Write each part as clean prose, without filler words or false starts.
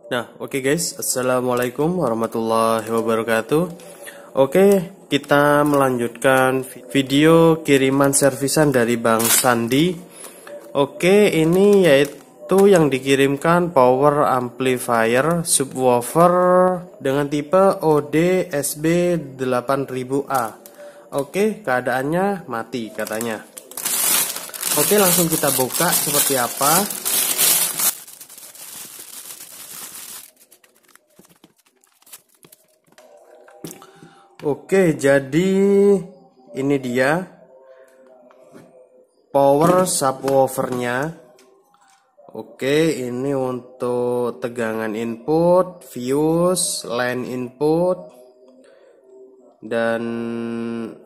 Nah, oke guys, assalamualaikum warahmatullahi wabarakatuh. Oke, kita melanjutkan video kiriman servisan dari Bang Sandi. Oke, ini yaitu yang dikirimkan power amplifier subwoofer dengan tipe OD-SB 8000A. Oke, keadaannya mati katanya. Oke, langsung kita buka seperti apa. Oke, jadi ini dia power subwoofernya. Oke, ini untuk tegangan input, fuse, line input, dan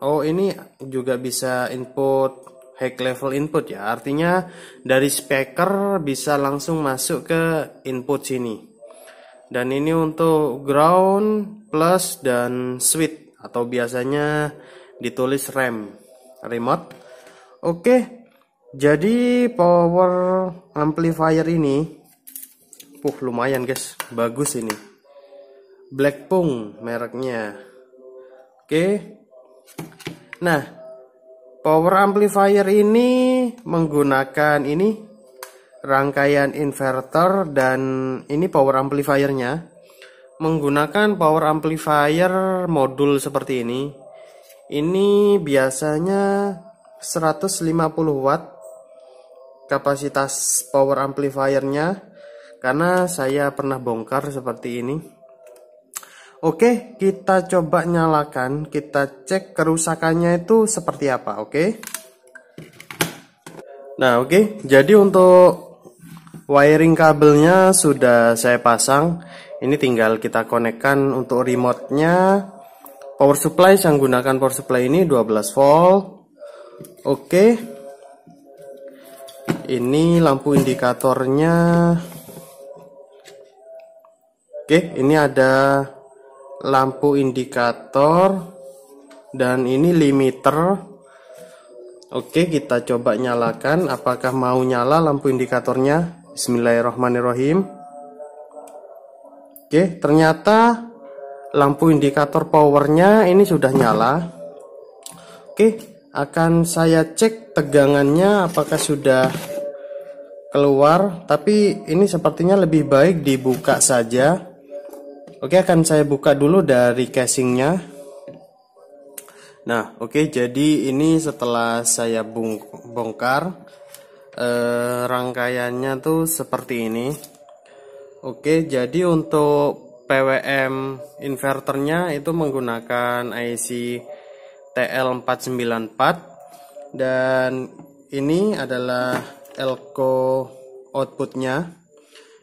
ini juga bisa input high level input ya. Artinya dari speaker bisa langsung masuk ke input sini. Dan ini untuk ground, plus, dan switch atau biasanya ditulis remote. Oke, jadi power amplifier ini lumayan guys, bagus ini. Blackpunk mereknya. Oke. Nah, power amplifier ini menggunakan ini rangkaian inverter, dan ini power amplifiernya menggunakan power amplifier modul seperti ini. Ini biasanya 150 watt kapasitas power amplifiernya, karena saya pernah bongkar seperti ini. Oke, kita coba nyalakan, kita cek kerusakannya itu seperti apa. Oke. Nah, oke, jadi untuk wiring kabelnya sudah saya pasang. Ini tinggal kita konekkan untuk remote-nya. Power supply, saya menggunakan power supply ini 12 volt. Oke. Ini lampu indikatornya. Oke, ini ada lampu indikator dan ini limiter. Oke, kita coba nyalakan. Apakah mau nyala lampu indikatornya? Bismillahirrahmanirrahim. Oke, ternyata lampu indikator powernya ini sudah nyala. Oke, akan saya cek tegangannya apakah sudah keluar. Tapi ini sepertinya lebih baik dibuka saja. Oke, akan saya buka dulu dari casingnya. Nah, oke, jadi ini setelah saya bongkar, rangkaiannya tuh seperti ini. Oke, jadi untuk PWM inverternya itu menggunakan IC TL494, dan ini adalah elko outputnya.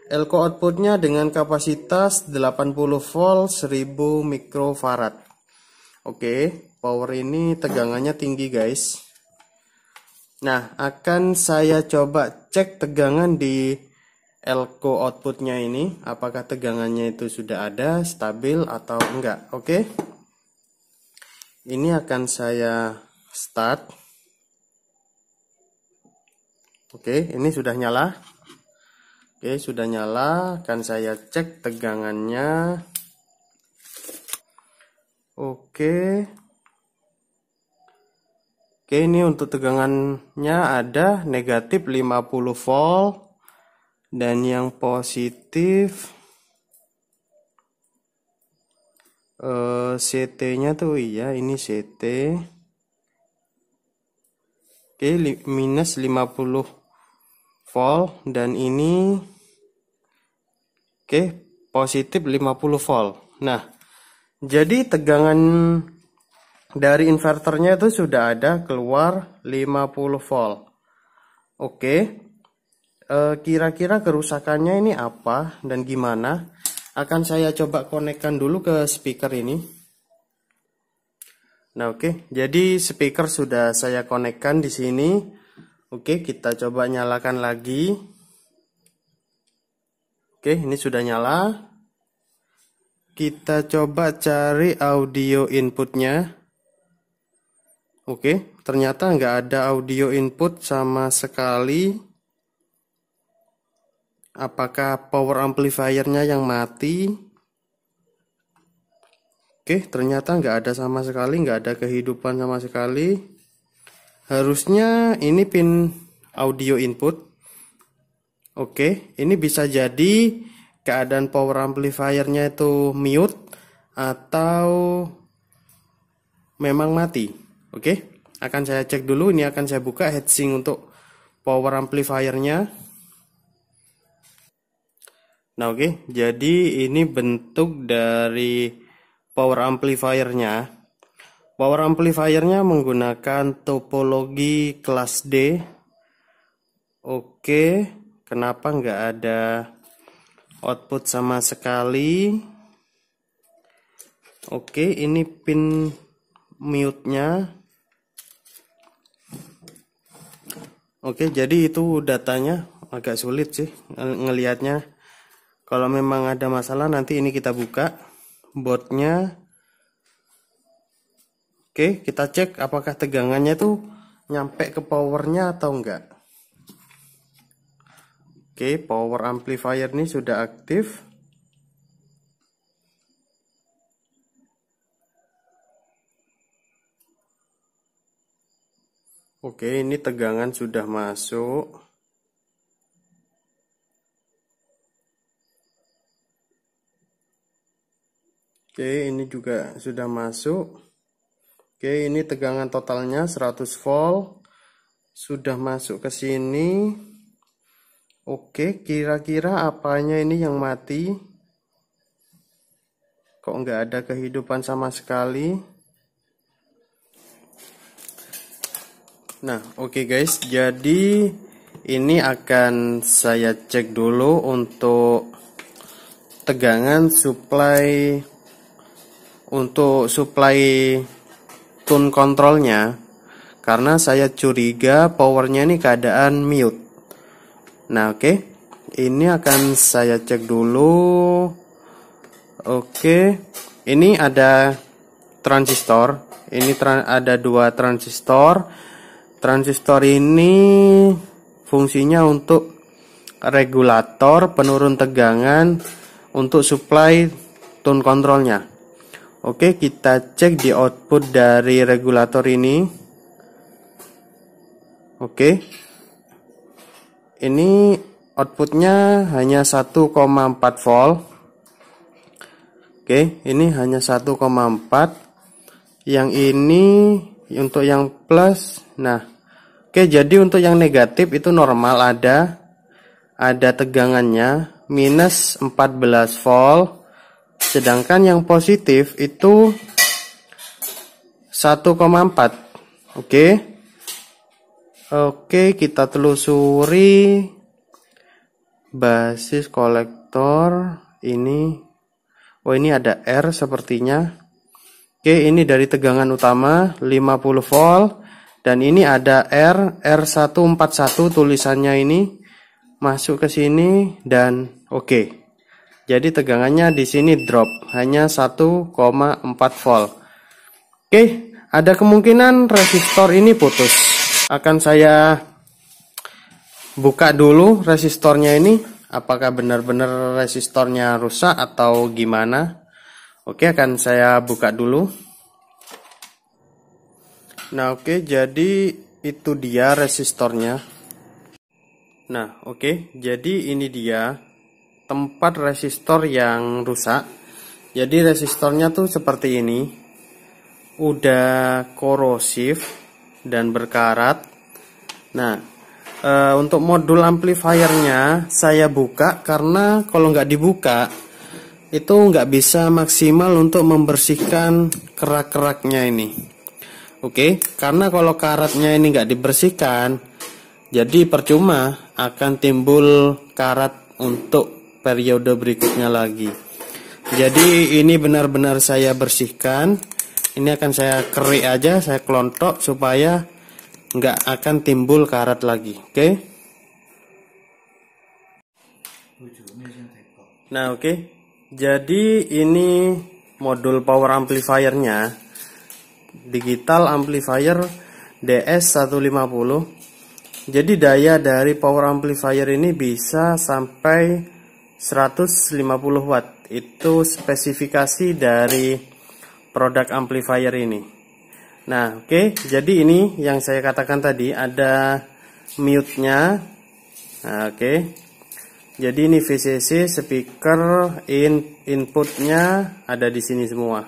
Elko outputnya dengan kapasitas 80 volt 1000 mikrofarad. Oke, power ini tegangannya tinggi guys. Nah, akan saya coba cek tegangan di elko outputnya ini, apakah tegangannya itu sudah ada, stabil atau enggak. Oke, ini akan saya start. Oke, ini sudah nyala. Oke, sudah nyala. Akan saya cek tegangannya. Oke, ini untuk tegangannya ada negatif 50 volt, dan yang positif CT-nya tuh iya, ini CT. Oke, minus 50 volt, dan ini positif 50 volt. Nah, jadi tegangan dari inverternya itu sudah ada keluar 50 volt. Oke, kira-kira kerusakannya ini apa dan gimana? Akan saya coba konekkan dulu ke speaker ini. Nah, oke, jadi speaker sudah saya konekkan di sini. Oke, kita coba nyalakan lagi. Oke, ini sudah nyala. Kita coba cari audio inputnya. Oke, ternyata nggak ada audio input sama sekali. apakah power amplifiernya yang mati. Oke, ternyata nggak ada sama sekali, nggak ada kehidupan sama sekali. Harusnya ini pin audio input. Oke, ini bisa jadi keadaan power amplifiernya itu mute atau memang mati. Oke, akan saya cek dulu. Ini akan saya buka heatsink untuk power amplifiernya. Nah, oke, jadi ini bentuk dari power amplifiernya. Power amplifiernya menggunakan topologi kelas D. Oke, kenapa nggak ada output sama sekali? Oke, ini pin mute-nya. Oke, jadi itu datanya agak sulit sih ngelihatnya. Kalau memang ada masalah nanti ini kita buka boardnya. Oke, kita cek apakah tegangannya tuh nyampe ke powernya atau enggak. Oke, power amplifier ini sudah aktif. Oke, ini tegangan sudah masuk. Oke, ini juga sudah masuk. Oke, ini tegangan totalnya 100 volt. Sudah masuk ke sini. Oke, kira-kira apanya ini yang mati? Kok nggak ada kehidupan sama sekali? Nah, oke guys, jadi ini akan saya cek dulu untuk tegangan supply tune kontrolnya, karena saya curiga powernya ini keadaan mute. Nah, oke, ini akan saya cek dulu. Oke, ini ada transistor. Ini ada dua transistor. Transistor ini fungsinya untuk regulator penurun tegangan untuk supply tune kontrolnya. Oke, kita cek di output dari regulator ini. Oke, ini outputnya hanya 1,4 volt. Oke, ini hanya 1,4. Yang ini untuk yang plus. Nah, oke, jadi untuk yang negatif itu normal, ada tegangannya minus 14 volt. Sedangkan yang positif itu 1,4. Oke, kita telusuri basis kolektor ini. Oh, ini ada R sepertinya. Oke, ini dari tegangan utama 50 volt dan ini ada R141 tulisannya ini masuk ke sini dan oke. Jadi tegangannya di sini drop hanya 1,4 volt. Oke, ada kemungkinan resistor ini putus. Akan saya buka dulu resistornya ini, apakah benar-benar resistornya rusak atau gimana. Oke, akan saya buka dulu. Nah, oke, jadi itu dia resistornya. Nah, oke, jadi ini dia tempat resistor yang rusak. Jadi resistornya tuh seperti ini, udah korosif dan berkarat. Nah, untuk modul amplifiernya saya buka karena kalau nggak dibuka itu nggak bisa maksimal untuk membersihkan kerak-keraknya ini. Oke, karena kalau karatnya ini nggak dibersihkan, jadi percuma akan timbul karat untuk periode berikutnya lagi. Jadi ini benar-benar saya bersihkan. Ini akan saya kerik aja, saya kelontok supaya nggak akan timbul karat lagi. Oke. Nah, oke. Jadi ini modul power amplifiernya, digital amplifier DS150. Jadi daya dari power amplifier ini bisa sampai 150 watt. Itu spesifikasi dari produk amplifier ini. Nah, oke. Jadi ini yang saya katakan tadi, ada mute-nya. Nah, oke. Jadi ini VCC, speaker, inputnya ada di sini semua.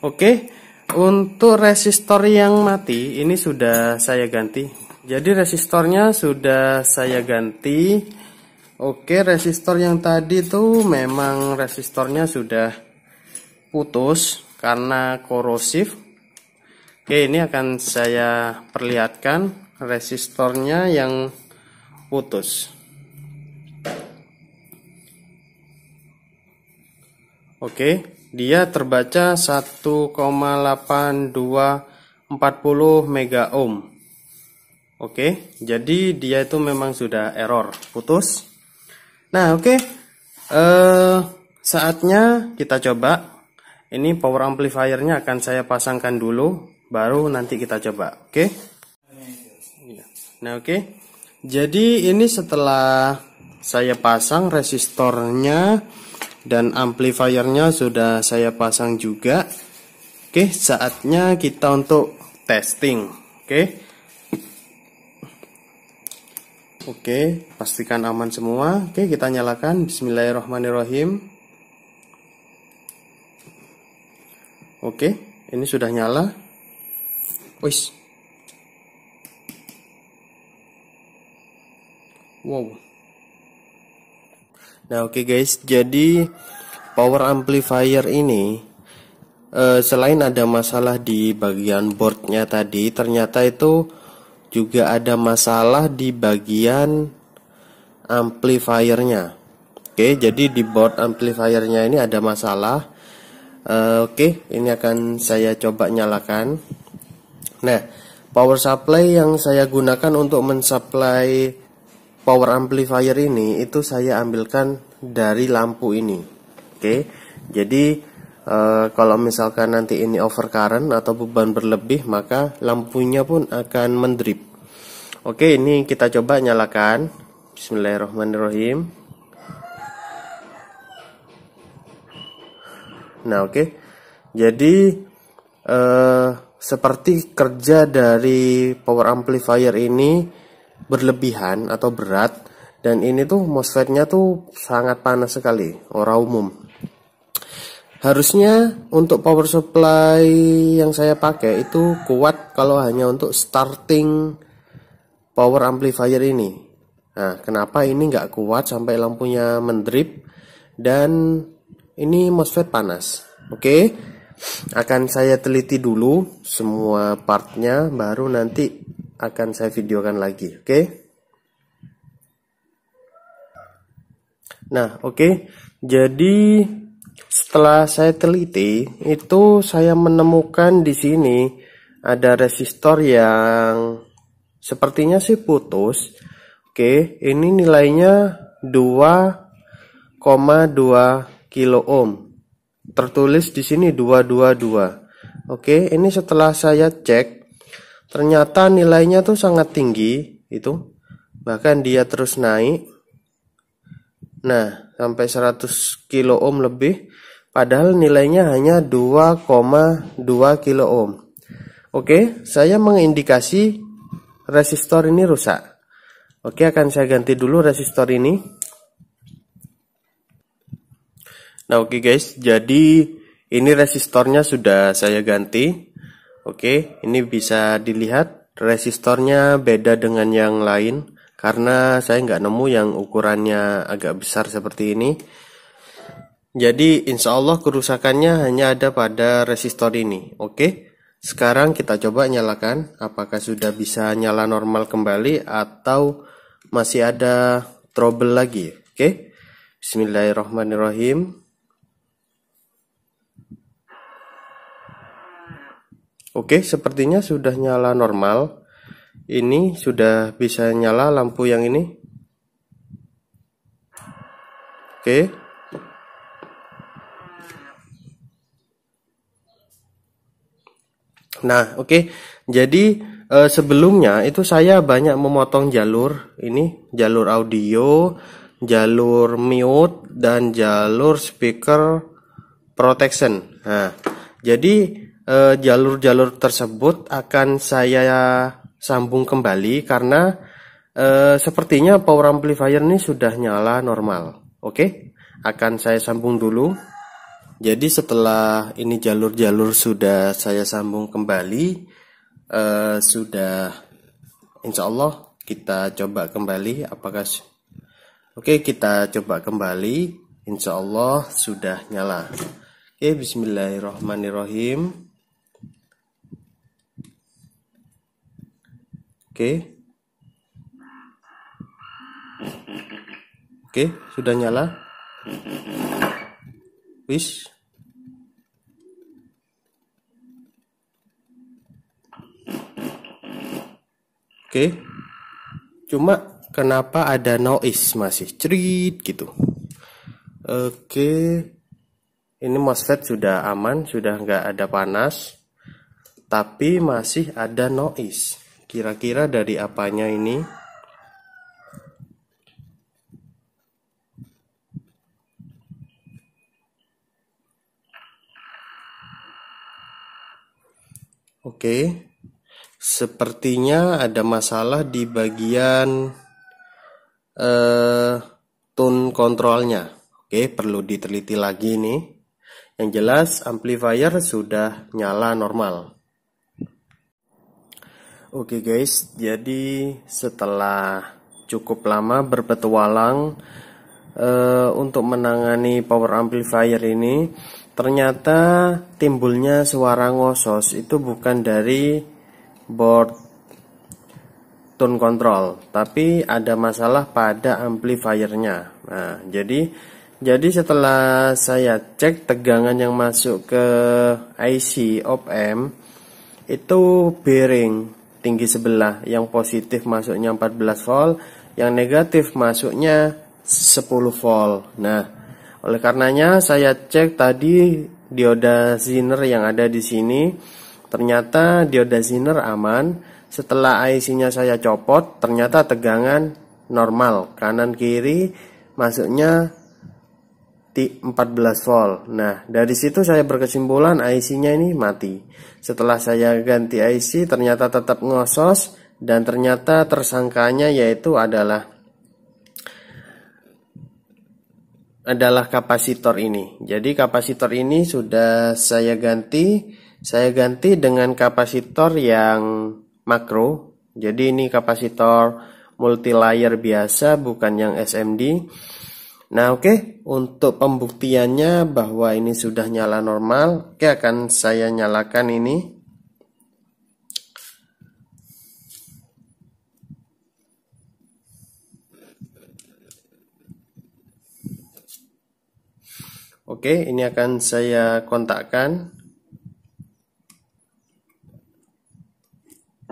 Oke. Untuk resistor yang mati ini sudah saya ganti. Jadi resistornya sudah saya ganti. Oke, resistor yang tadi tuh memang resistornya sudah putus karena korosif. Oke, ini akan saya perlihatkan resistornya yang putus. Oke, dia terbaca 1,8240 mega ohm. Oke, jadi dia itu memang sudah error, putus. Nah, oke. Saatnya kita coba. Ini power amplifiernya akan saya pasangkan dulu, baru nanti kita coba. Oke. Nah, oke. Jadi ini setelah saya pasang resistornya dan amplifiernya sudah saya pasang juga. Oke, saatnya kita untuk testing. Oke, pastikan aman semua. Oke, kita nyalakan. Bismillahirrahmanirrahim. Oke, ini sudah nyala. Wis. Wow. Nah, oke guys, jadi power amplifier ini selain ada masalah di bagian boardnya tadi, ternyata itu juga ada masalah di bagian amplifiernya. Oke, jadi di board amplifiernya ini ada masalah. Oke, ini akan saya coba nyalakan. Nah, power supply yang saya gunakan untuk mensuplai power amplifier ini itu saya ambilkan dari lampu ini. Oke, jadi kalau misalkan nanti ini overcurrent atau beban berlebih, maka lampunya pun akan mendrip. Oke, ini kita coba nyalakan. Bismillahirrahmanirrahim. Nah, oke. Jadi seperti kerja dari power amplifier ini berlebihan atau berat, dan ini tuh MOSFET-nya tuh sangat panas sekali, ora umum. Harusnya untuk power supply yang saya pakai itu kuat kalau hanya untuk starting power amplifier ini. Nah, kenapa ini nggak kuat sampai lampunya mendrip dan ini MOSFET panas. Oke, akan saya teliti dulu semua partnya, baru nanti akan saya videokan lagi. Oke. Nah, oke. Jadi setelah saya teliti, itu saya menemukan di sini ada resistor yang sepertinya sih putus. Oke, ini nilainya 2,2 kilo ohm. Tertulis di sini 222. Oke, ini setelah saya cek, ternyata nilainya tuh sangat tinggi itu. Bahkan dia terus naik. Nah, sampai 100 kilo ohm lebih, padahal nilainya hanya 2,2 kilo ohm. Oke, saya mengindikasi resistor ini rusak. Oke, akan saya ganti dulu resistor ini. Nah, oke guys, jadi ini resistornya sudah saya ganti. Oke, ini bisa dilihat resistornya beda dengan yang lain karena saya nggak nemu yang ukurannya agak besar seperti ini. Jadi insya Allah kerusakannya hanya ada pada resistor ini. Oke, sekarang kita coba nyalakan. Apakah sudah bisa nyala normal kembali atau masih ada trouble lagi? Oke, Bismillahirrahmanirrahim. Oke, sepertinya sudah nyala normal. Ini sudah bisa nyala lampu yang ini. Oke. Nah, oke. Jadi Sebelumnya itu saya banyak memotong jalur ini, jalur audio, jalur mute, dan jalur speaker protection. Nah, jadi jalur-jalur tersebut akan saya sambung kembali karena sepertinya power amplifier ini sudah nyala normal. Oke, akan saya sambung dulu. Jadi setelah ini jalur-jalur sudah saya sambung kembali, sudah insya Allah kita coba kembali apakah oke, kita coba kembali, insya Allah sudah nyala. Oke, bismillahirrahmanirrahim. Oke, sudah nyala. Wis. Oke. Cuma kenapa ada noise masih cerit gitu. Oke. Ini MOSFET sudah aman, sudah nggak ada panas. Tapi masih ada noise. Kira-kira dari apanya ini? Oke. Sepertinya ada masalah di bagian tone kontrolnya. Oke, perlu diteliti lagi nih. Yang jelas amplifier sudah nyala normal. Oke guys, jadi setelah cukup lama berpetualang untuk menangani power amplifier ini, ternyata timbulnya suara ngosos itu bukan dari board tone control, tapi ada masalah pada amplifiernya. Nah, jadi setelah saya cek tegangan yang masuk ke IC op amp itu bearing tinggi sebelah, yang positif masuknya 14 volt, yang negatif masuknya 10 volt. Nah, oleh karenanya saya cek tadi dioda Zener yang ada di sini, ternyata dioda Zener aman. Setelah IC-nya saya copot, ternyata tegangan normal, kanan kiri masuknya 14 volt. Nah, dari situ saya berkesimpulan IC-nya ini mati. Setelah saya ganti IC, ternyata tetap ngosos, dan ternyata tersangkanya yaitu adalah kapasitor ini. Jadi kapasitor ini sudah saya ganti dengan kapasitor yang makro. Jadi ini kapasitor multi layer biasa, bukan yang SMD. Nah, oke, untuk pembuktiannya bahwa ini sudah nyala normal, oke, akan saya nyalakan ini. Oke, ini akan saya kontakkan.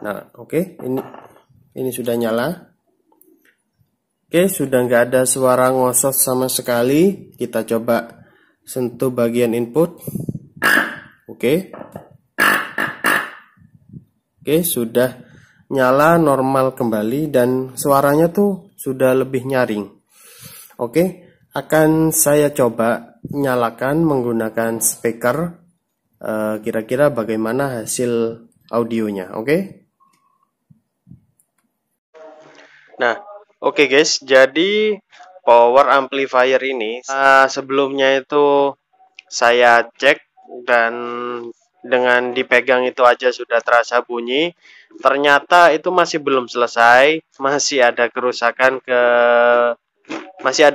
Nah, oke, ini sudah nyala. Oke, sudah nggak ada suara ngosos sama sekali. Kita coba sentuh bagian input. Oke, sudah nyala normal kembali dan suaranya tuh sudah lebih nyaring. Oke, akan saya coba nyalakan menggunakan speaker. Kira-kira bagaimana hasil audionya. Oke. Nah, oke guys, jadi power amplifier ini sebelumnya itu saya cek dan dengan dipegang itu aja sudah terasa bunyi. Ternyata itu masih belum selesai, masih ada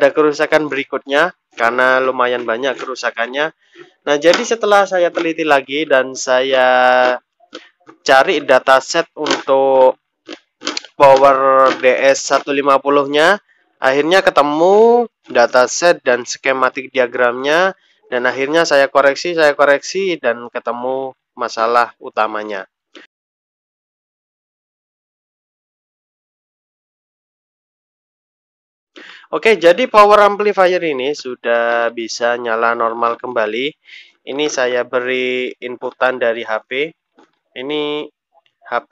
kerusakan berikutnya karena lumayan banyak kerusakannya. Nah, jadi setelah saya teliti lagi dan saya cari dataset untuk power DS150-nya, akhirnya ketemu dataset dan skematik diagramnya, dan akhirnya saya koreksi dan ketemu masalah utamanya. Oke, jadi power amplifier ini sudah bisa nyala normal kembali. Ini saya beri inputan dari HP. Ini HP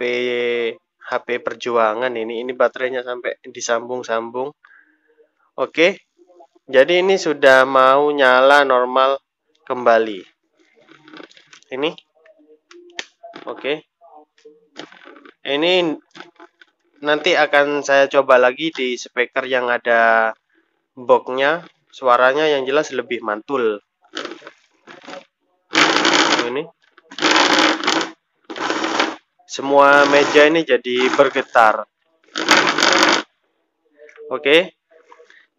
HP perjuangan ini baterainya sampai disambung-sambung. Oke. Jadi ini sudah mau nyala normal kembali. Ini. Oke. Ini nanti akan saya coba lagi di speaker yang ada boxnya. Suaranya yang jelas lebih mantul. Ini. Semua meja ini jadi bergetar. Oke.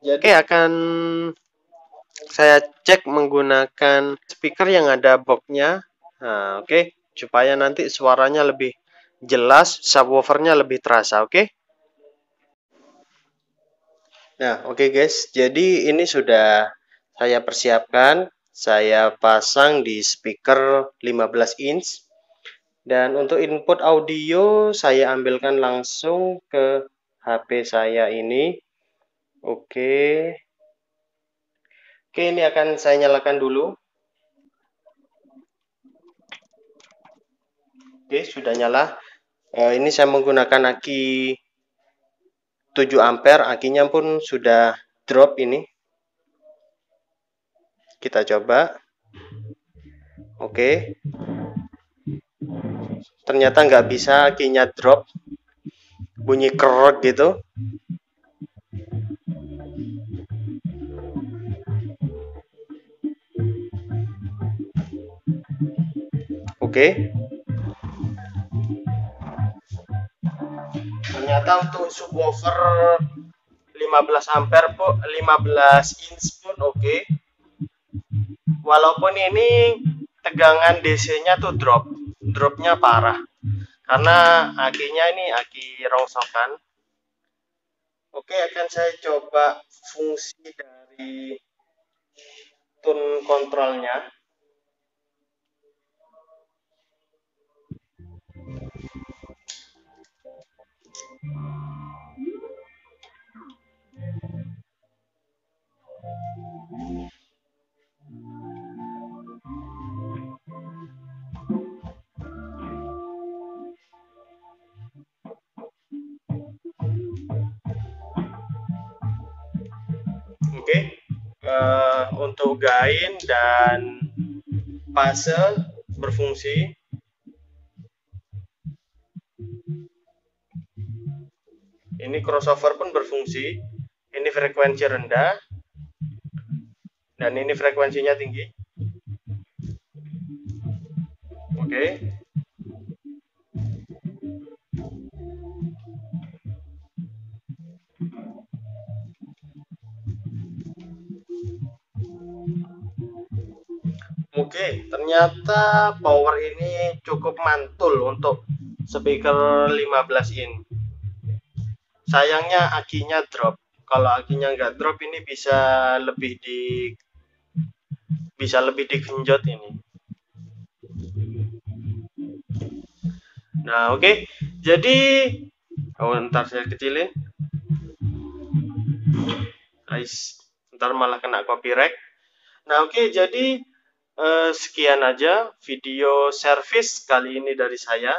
Jadi akan saya cek menggunakan speaker yang ada boxnya. Nah, oke. Supaya nanti suaranya lebih jelas, subwoofernya lebih terasa, oke? Nah, oke guys. Jadi ini sudah saya persiapkan. Saya pasang di speaker 15 inch. Dan untuk input audio saya ambilkan langsung ke HP saya ini. Oke. Oke, ini akan saya nyalakan dulu. Oke, sudah nyala. Ini saya menggunakan aki 7 ampere. Akinya pun sudah drop ini. Kita coba. Oke. Ternyata nggak bisa, akinya drop. Bunyi kerot gitu. Oke. Ternyata untuk subwoofer 15 ampere pun 15 inch pun oke. Walaupun ini tegangan DC-nya tuh dropnya parah. Karena akinya ini aki rongsokan. Oke, akan saya coba fungsi dari tune kontrolnya. Oke, untuk gain dan fase berfungsi. Ini crossover pun berfungsi. Ini frekuensi rendah dan ini frekuensinya tinggi. Oke. Oke, ternyata power ini cukup mantul untuk speaker 15 in. Sayangnya akinya drop. Kalau akinya nggak drop ini bisa lebih digenjot ini. Nah, oke. Jadi ntar saya kecilin. Guys, ntar malah kena copyright. Nah, oke, jadi sekian aja video service kali ini dari saya.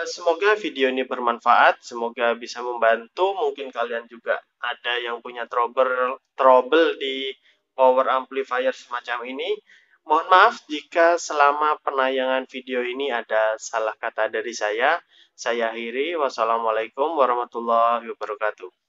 Semoga video ini bermanfaat, semoga bisa membantu. Mungkin kalian juga ada yang punya trouble di power amplifier semacam ini. Mohon maaf jika selama penayangan video ini ada salah kata dari saya. Saya akhiri. Wassalamualaikum warahmatullahi wabarakatuh.